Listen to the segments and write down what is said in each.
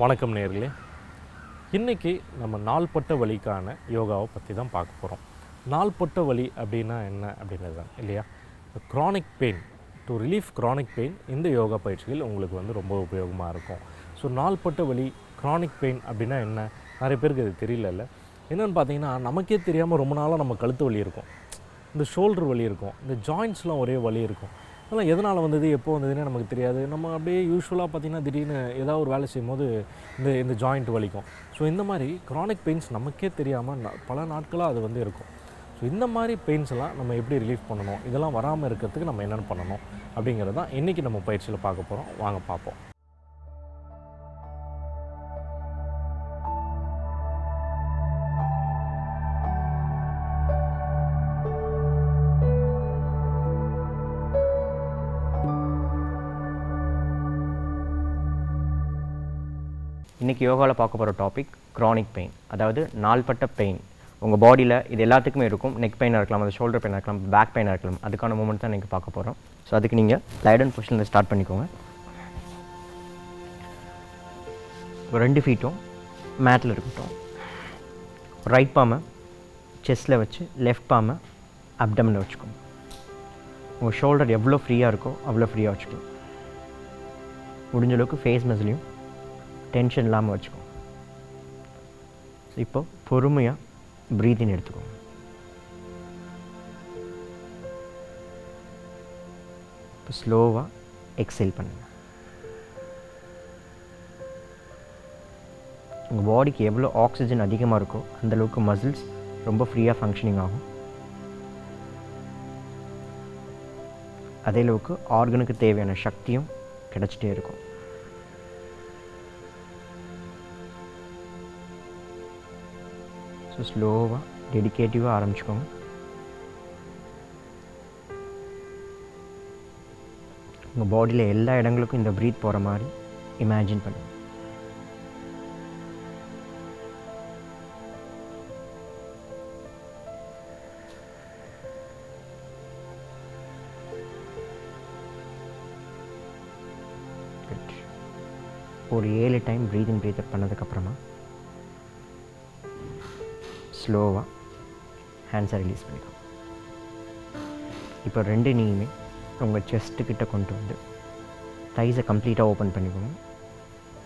வணக்கம் நேயர்களே. இன்றைக்கி நம்ம நாள்பட்ட வலிக்கான யோகாவை பற்றி தான் பார்க்க போகிறோம். நாள்பட்ட வலி அப்படின்னா என்ன அப்படின்றது தான் இல்லையா. Chronic pain, to relief chronic pain இந்த யோகா பயிற்சிகள் உங்களுக்கு ரொம்ப உபயோகமாக இருக்கும். ஸோ நாள்பட்ட வலி, க்ரானிக் பெயின் அப்படின்னா என்ன, நிறைய பேருக்கு அது தெரியல. என்னென்னு பார்த்தீங்கன்னா, நமக்கே தெரியாமல் ரொம்ப நாளாக நம்ம கழுத்து வலி இருக்கும், இந்த ஷோல்டர் வலி இருக்கும், இந்த ஜாயின்ட்ஸ்லாம் ஒரே வலி இருக்கும். அதெல்லாம் எதனால் வந்தது, எப்போ வந்ததுன்னே நமக்கு தெரியாது. நம்ம அப்படியே யூஸ்வலாக பார்த்திங்கன்னா திடீர்னு ஏதாவது ஒரு வேலை செய்யும் போது இந்த ஜாயிண்ட் வலிக்கும். ஸோ இந்த மாதிரி க்ரானிக் பெயின்ஸ் நமக்கே தெரியாமல் பல நாட்களாக அது இருக்கும். ஸோ இந்த மாதிரி பெயின்ஸ் எல்லாம் நம்ம எப்படி ரிலீஃப் பண்ணணும், இதெல்லாம் வராமல் இருக்கிறதுக்கு நம்ம என்னென்ன பண்ணணும் அப்படிங்கிறது தான் இன்றைக்கி நம்ம பயிற்சியில் பார்க்க போகிறோம். வாங்க பார்ப்போம். இன்றைக்கி யோகாவில் பார்க்க போகிற டாபிக் க்ரானிக் பெயின், அதாவது நாள்பட்ட பெயின். உங்கள் பாடியில் இது எல்லாத்துக்குமே இருக்கும். நெக் பெயினாக இருக்கலாம், அது ஷோல்டர் பெயினாக இருக்கலாம், பேக் பெயினாக இருக்கலாம். அதுக்கான மூமெண்ட் தான் இன்றைக்கி பார்க்க போகிறோம். ஸோ அதுக்கு நீங்கள் லைட் அண்ட் பொசிஷனில் ஸ்டார்ட் பண்ணிக்கோங்க. ஒரு 2 ஃபீட்டும் மேட்டில் இருக்கட்டும். ரைட் பாமை செஸ்ட்டில் வச்சு லெஃப்ட் பாமை அப்டமில் வச்சுக்கோங்க. உங்கள் ஷோல்டர் எவ்வளோ ஃப்ரீயாக இருக்கோ அவ்வளோ ஃப்ரீயாக வச்சுக்கோங்க. முடிஞ்ச அளவுக்கு ஃபேஸ் மசிலையும் டென்ஷன் இல்லாமல் வச்சுக்கோங்க. ஸோ இப்போ பொறுமையாக ப்ரீத்திங் எடுத்துக்கோங்க. இப்போ ஸ்லோவாக எக்ஸேல் பண்ணுங்கள். உங்கள் பாடிக்கு எவ்வளோ ஆக்சிஜன் அதிகமாக இருக்கோ அந்தளவுக்கு மசில்ஸ் ரொம்ப ஃப்ரீயாக ஃபங்க்ஷனிங் ஆகும். அதே அளவுக்கு ஆர்கனுக்கு தேவையான சக்தியும் கிடச்சிட்டே இருக்கும். ஸோ ஸ்லோவாக டெடிகேட்டிவாக ஆரம்பிச்சுக்கோங்க. உங்கள் பாடியில் எல்லா இடங்களுக்கும் இந்த ப்ரீத் போகிற மாதிரி இமேஜின் பண்ணுங்கள். ஒரு 7 டைம் ப்ரீத் பண்ணதுக்கப்புறமா ஸ்லோவாக ஹேண்ட்ஸை ரிலீஸ் பண்ணிக்கோங்க. இப்போ 2 நீயுமே உங்கள் செஸ்ட்டுக்கிட்ட கொண்டு வந்து தைஸை கம்ப்ளீட்டாக ஓப்பன் பண்ணிக்கோங்க.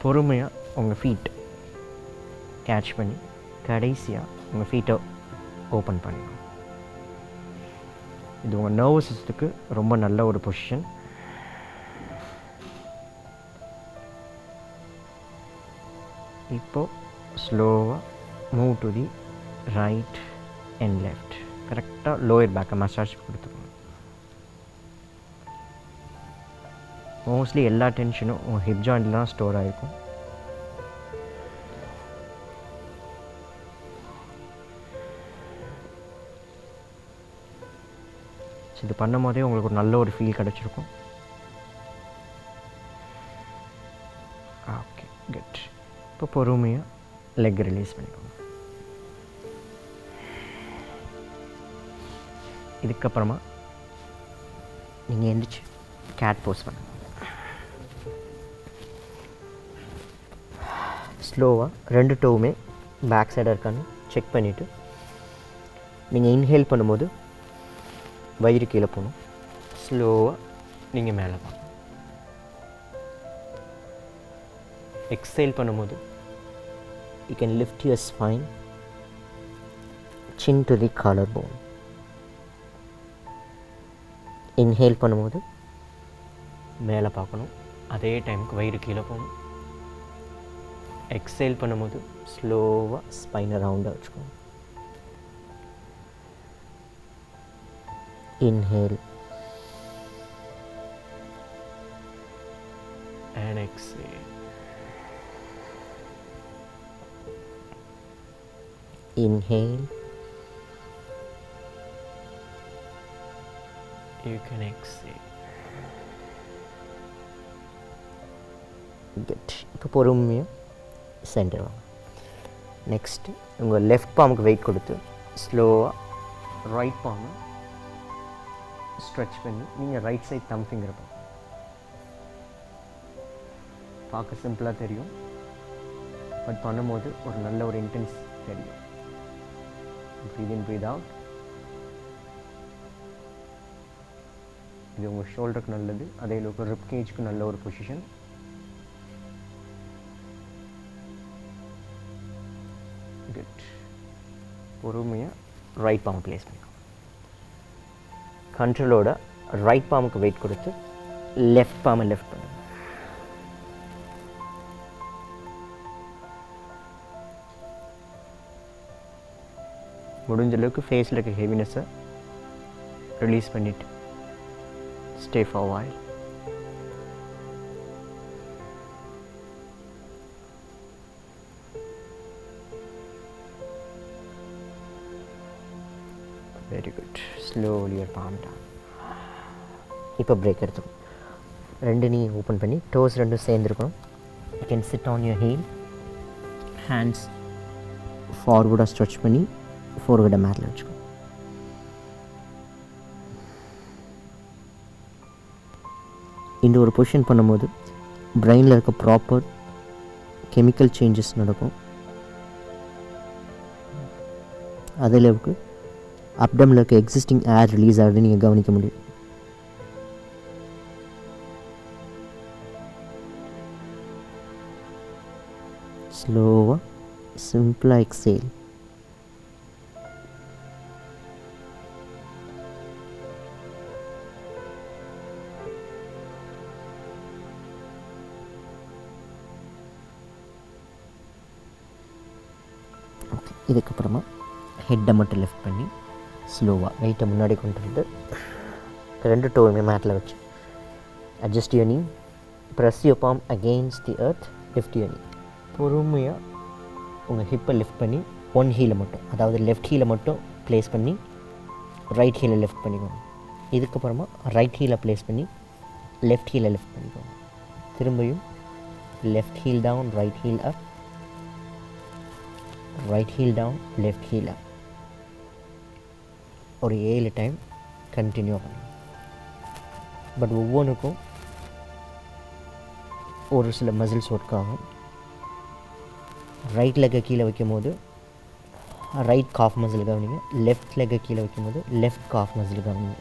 பொறுமையாக உங்கள் ஃபீட் கேட்ச் பண்ணி கடைசியாக உங்கள் ஃபீட்டை ஓப்பன் பண்ணிக்கோங்க. இது உங்கள் நர்வஸ் சிஸ்டத்துக்கு ரொம்ப நல்ல ஒரு பொசிஷன். இப்போது ஸ்லோவாக move to the right and left. கரெக்டாக லோயர் பேக்கை மசாஜ் கொடுத்துக்கோங்க. மோஸ்ட்லி எல்லா டென்ஷனும் உங்கள் ஹிப் ஜாயிண்டில் தான் ஸ்டோர் ஆகிருக்கும். இது பண்ணும் போதே உங்களுக்கு ஒரு நல்ல ஒரு ஃபீல் கிடச்சிருக்கும். Okay, good. இப்போ பொறுமையாக லெக் ரிலீஸ் பண்ணிக்கோங்க. இதுக்கப்புறமா நீங்கள் எந்திரிச்சு கேட் போஸ் பண்ணுங்க. ஸ்லோவாக 2 டோவுமே பேக் சைடாக இருக்கான்னு செக் பண்ணிவிட்டு நீங்கள் இன்ஹேல் பண்ணும்போது வயிறு கீழே போகணும். ஸ்லோவாக நீங்கள் மேலே பார்க்கணும். எக்ஸேல் பண்ணும்போது you can lift your spine, chin to the collarbone. Inhale பண்ணும்போது மேலே பார்க்கணும், அதே டைமுக்கு வயிறு கீழே போகணும். எக்ஸேல் பண்ணும்போது ஸ்லோவாக ஸ்பைனை ரவுண்டாக வச்சுக்கணும். Inhale and exhale. Inhale. You can exhale. Good. இப்போ பொறுமையாக சென்டர் வாங்க. நெக்ஸ்ட்டு உங்கள் லெஃப்ட் பாமுக்கு வெயிட் கொடுத்து ஸ்லோவாக ரைட் பாமை ஸ்ட்ரெச் பண்ணி நீங்கள் ரைட் சைட் தம் ஃபிங்கர் பார்க்க சிம்பிளாக தெரியும். பட் பண்ணும்போது ஒரு நல்ல ஒரு இன்டென்ஸ் தெரியும். Breath in breathe out. இது உங்கள் ஷோல்டருக்கு நல்லது, அதே அளவுக்கு ரிப் கேஜ்க்கு நல்ல ஒரு பொசிஷன். குட். பொறுமையாக ரைட் பாம் ப்ளேஸ் பண்ணிக்கோ. கண்ட்ரோலோட ரைட் பாமுக்கு வெயிட் கொடுத்து லெஃப்ட் பாமை லெஃப்ட் பண்ணுங்க. முடிஞ்ச அளவுக்கு ஃபேஸில் இருக்க ஹெவினஸை ரிலீஸ் பண்ணிவிட்டு stay for while. Very good. Slowly your palm down. இப்போ பிரேக் எடுத்துக்கணும். ரெண்டு நீ ஓப்பன் பண்ணி டோஸ் ரெண்டும் சேர்ந்துருக்கணும். You can sit on your heel. Hands ஃபார்வர்டாக ஸ்ட்ரெச் பண்ணி ஃபோர்வேர்டை மேட்டில் வச்சுக்கணும். இந்த ஒரு பொசிஷன் பண்ணும்போது பிரெயினில் இருக்க ப்ராப்பர் கெமிக்கல் சேஞ்சஸ் நடக்கும். அதிலவுக்கு அப்டமில் இருக்க எக்ஸிஸ்டிங் ஏர் ரிலீஸ் ஆகுது நீங்கள் கவனிக்க முடியும். ஸ்லோவாக சிம்பிளாக எக்ஸேல். ஓகே, இதுக்கப்புறமா ஹெட்டை மட்டும் லிஃப்ட் பண்ணி ஸ்லோவாக வெயிட்டை முன்னாடி கொண்டு வந்து ரெண்டு டோவுமே மேட்டில் வச்சு adjust your knee, press your palm against the earth, lift your knee. பொறுமையாக உங்கள் ஹிப்பை லிஃப்ட் பண்ணி ஒன் ஹீலை மட்டும், அதாவது லெஃப்ட் ஹீலை மட்டும் ப்ளேஸ் பண்ணி ரைட் ஹீலை லிஃப்ட் பண்ணிக்கோங்க. இதுக்கப்புறமா ரைட் ஹீலை ப்ளேஸ் பண்ணி லெஃப்ட் ஹீலை லிஃப்ட் பண்ணிக்கோங்க. திரும்பியும் left heel down, right heel up, right heel down, left heel up. ஒரு 7 டைம் கண்டினியூ பண்ணுங்க. பட் ஒவ்வொன்றுக்கும் ஒரு சில மசில்ஸ் ஒர்க் ஆகும். ரைட் லெக்கை கீழே வைக்கும் போது ரைட் காஃப் மசில் கவனிங்க, லெஃப்ட் லெக்கை கீழே வைக்கும் போது லெஃப்ட் காஃப் மசில் கவனிங்க.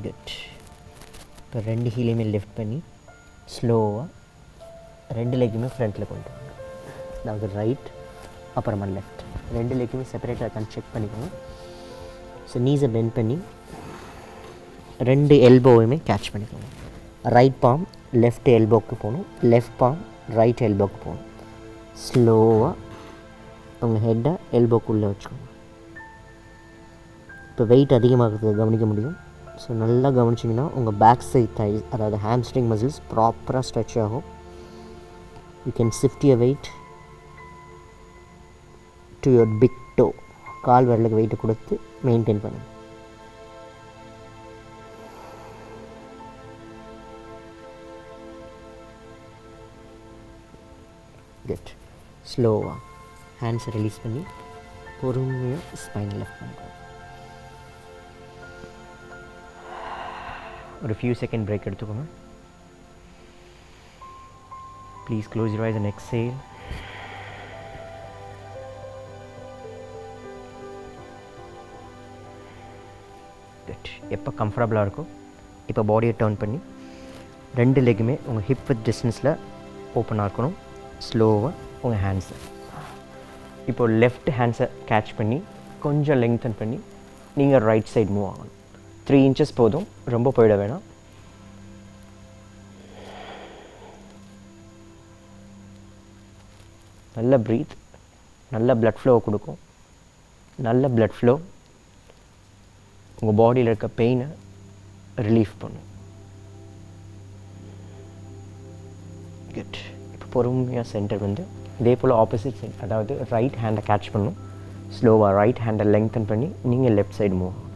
குட். இப்போ ரெண்டு ஹீலையுமே லிஃப்ட் பண்ணி ஸ்லோவாக ரெண்டு லெக்குமே ஃப்ரண்ட்டில் கொண்டு வாங்க. அதாவது ரைட் அப்புறமா லெஃப்ட், ரெண்டு லெக்குமே செப்பரேட்டாக இருக்கான்னு செக் பண்ணிக்கோங்க. ஸோ நீஸை பெண்ட் பண்ணி ரெண்டு எல்போவையுமே கேட்ச் பண்ணிக்கோங்க. ரைட் பாம் லெஃப்ட் எல்போக்கு போகணும், லெஃப்ட் பாம் ரைட் எல்போக்கு போகணும். ஸ்லோவாக உங்கள் ஹெட்டை எல்போக்குள்ளே வச்சுக்கோங்க. இப்போ வெயிட் அதிகமாகிறது கவனிக்க முடியும். ஸோ நல்லா கவனிச்சிங்கன்னா உங்கள் பேக் சைட் தைஸ், அதாவது ஹாம்ஸ்ட்ரிங் மசில்ஸ் ப்ராப்பராக ஸ்ட்ரெச் ஆகும். You can shift your weight to your big toe. கால் விரலுக்கு வெயிட்டை கொடுத்து மெயின்டைன் பண்ணுங்கள். குட். ஸ்லோவாக ஹேண்ட்ஸை ரிலீஸ் பண்ணி பொறுமையாக ஸ்பைனை லெஃப்ட் பண்ணிக்கோங்க. ஒரு ஃபியூ செகண்ட் பிரேக் எடுத்துக்கோங்க. Please close your eyes and exhale. Good. எப்போ கம்ஃபர்டபுளாக இருக்கும் இப்போ பாடியை டர்ன் பண்ணி ரெண்டு லெக்குமே உங்கள் ஹிப் வித் டிஸ்டன்ஸில் ஓப்பனாக இருக்கணும். ஸ்லோவாக உங்கள் ஹேண்ட்ஸை இப்போ லெஃப்ட் ஹேண்ட்ஸை கேட்ச் பண்ணி கொஞ்சம் லெங்க்தன் பண்ணி நீங்கள் ரைட் சைடு மூவ் ஆகணும். 3 inches போதும், ரொம்ப போயிட வேணாம். நல்ல ப்ரீத், நல்ல blood flow கொடுக்கும். நல்ல blood flow உங்கள் பாடியில் இருக்க பெயினை ரிலீஃப் பண்ணும். குட். இப்போ பொறுமையாக சென்டர் வந்து இதே போல் ஆப்போசிட் சைட், அதாவது ரைட் ஹேண்டை கேட்ச் பண்ணணும். ஸ்லோவாக ரைட் ஹேண்டை லெங்க்தன் பண்ணி நீங்கள் லெஃப்ட் சைடு மூவ் ஆகணும்.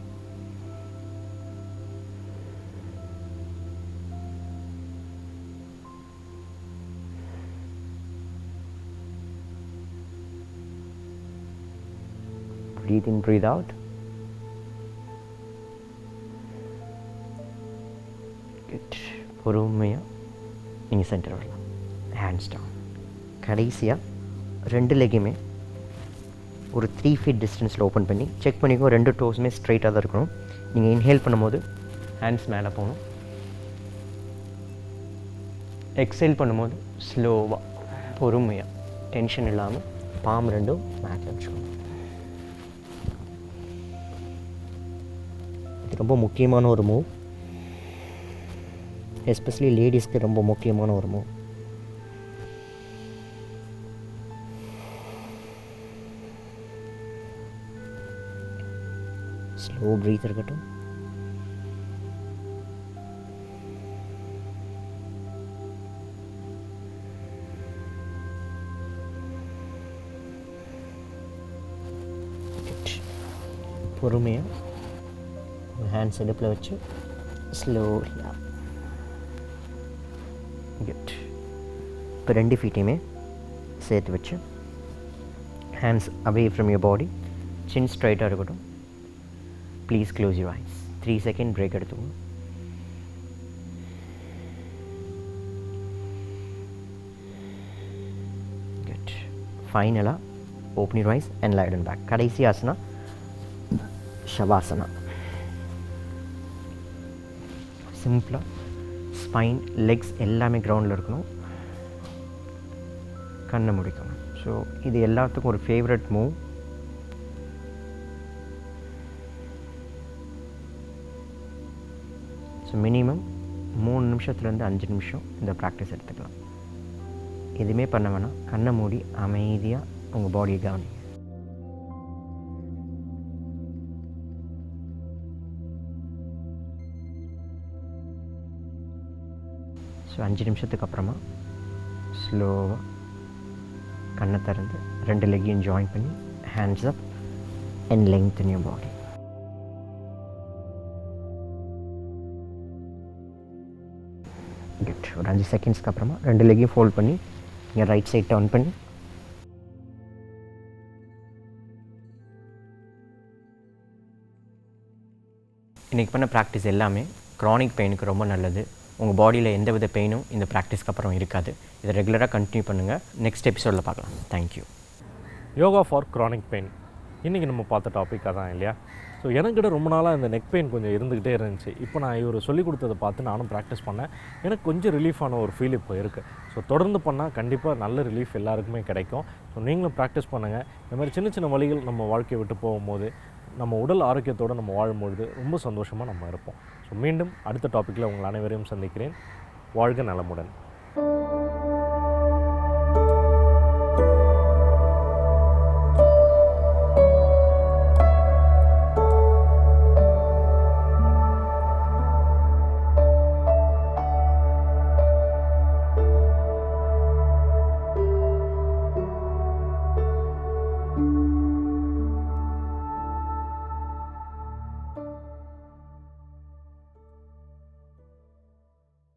breathe in, breathe out. Good. பொறுமையாக நீங்கள் சென்டர் வரலாம். Hands down. கடைசியாக 2 லெக்கையுமே ஒரு 3 feet டிஸ்டன்ஸில் ஓப்பன் பண்ணி செக் பண்ணிக்கோ. 2 டோஸுமே ஸ்ட்ரைட்டாக தான் இருக்கணும். நீங்கள் இன்ஹேல் பண்ணும்போது ஹேண்ட்ஸ் மேலே போகணும். எக்ஸேல் பண்ணும்போது ஸ்லோவாக பொறுமையாக டென்ஷன் இல்லாமல் பாம் 2 மேட்டில் வச்சுக்கணும். இது ரொம்ப முக்கியமான ஒரு மூவ். எஸ்பெஷலி லேடிஸ்க்கு ரொம்ப முக்கியமான ஒரு மூவ். ஸ்லோ ப்ரீத் இருக்கட்டும். பொறுமையாக ஹேண்ட்ஸ் இடுப்பில் வச்சு ஸ்லோலியாக. குட். இப்போ 2 ஃபீட்டையுமே சேர்த்து வச்சு hands away from your body. Chin ஸ்ட்ரைட்டாக இருக்கட்டும். Please close your eyes. 3 second break எடுத்துக்கோங்க. குட். ஃபைனலாக open your eyes and lie down back. கடைசி ஆசனா ஷவாசனா. சிம்பிளாக ஸ்பைன், லெக்ஸ் எல்லாமே கிரவுண்டில் இருக்கணும். கண்ணை முடிக்கணும். ஸோ இது எல்லாத்துக்கும் ஒரு ஃபேவரட் மூவ். ஸோ மினிமம் 3 நிமிஷத்துலேருந்து 5 நிமிஷம் இந்த ப்ராக்டிஸ் எடுத்துக்கலாம். எதுவுமே பண்ண வேணாம். கண்ணை மூடி அமைதியாக உங்கள் பாடியை கவனிங்க. ஸோ 5 நிமிஷத்துக்கு அப்புறமா ஸ்லோவாக கண்ணை திறந்து 2 லெக்கையும் ஜாயின் பண்ணி hands up and lengthen your body. Good. ஒரு 5 செகண்ட்ஸ்க்கு அப்புறமா 2 லெக்கையும் ஃபோல்ட் பண்ணி நீங்கள் ரைட் சைட் டர்ன் பண்ணி இன்றைக்கி பண்ண ப்ராக்டிஸ் எல்லாமே க்ரானிக் பெயினுக்கு ரொம்ப நல்லது. உங்கள் பாடியில் எந்த வித பெயினும் இந்த ப்ராக்டிஸ்க்கு அப்புறம் இருக்காது. இதை ரெகுலராக கண்டினியூ பண்ணுங்கள். நெக்ஸ்ட் எபிசோடில் பார்க்கலாம். Thank you. Yoga for chronic pain இன்றைக்கி நம்ம பார்த்த டாப்பிக்காக தான் இல்லையா? ஸோ எனக்கிட்ட ரொம்ப நாளாக இந்த நெக் பெயின் கொஞ்சம் இருந்துக்கிட்டே இருந்துச்சு. இப்போ நான் இவர் சொல்லிக் கொடுத்ததை பார்த்து நானும் ப்ராக்டிஸ் பண்ணேன். எனக்கு கொஞ்சம் ரிலீஃபான ஒரு ஃபீல் இப்போ இருக்குது. ஸோ தொடர்ந்து பண்ணால் கண்டிப்பாக நல்ல ரிலீஃப் எல்லாருக்குமே கிடைக்கும். ஸோ நீங்களும் ப்ராக்டிஸ் பண்ணுங்கள். இந்த மாதிரி சின்ன சின்ன வழிகள் நம்ம வாழ்க்கையை விட்டு போகும்போது, நம்ம உடல் ஆரோக்கியத்தோடு நம்ம வாழும்பொழுது ரொம்ப சந்தோஷமாக நம்ம இருப்போம். ஸோ மீண்டும் அடுத்த டாப்பிக்கில் உங்கள் அனைவரையும் சந்திக்கிறேன். வாழ்க நலமுடன்.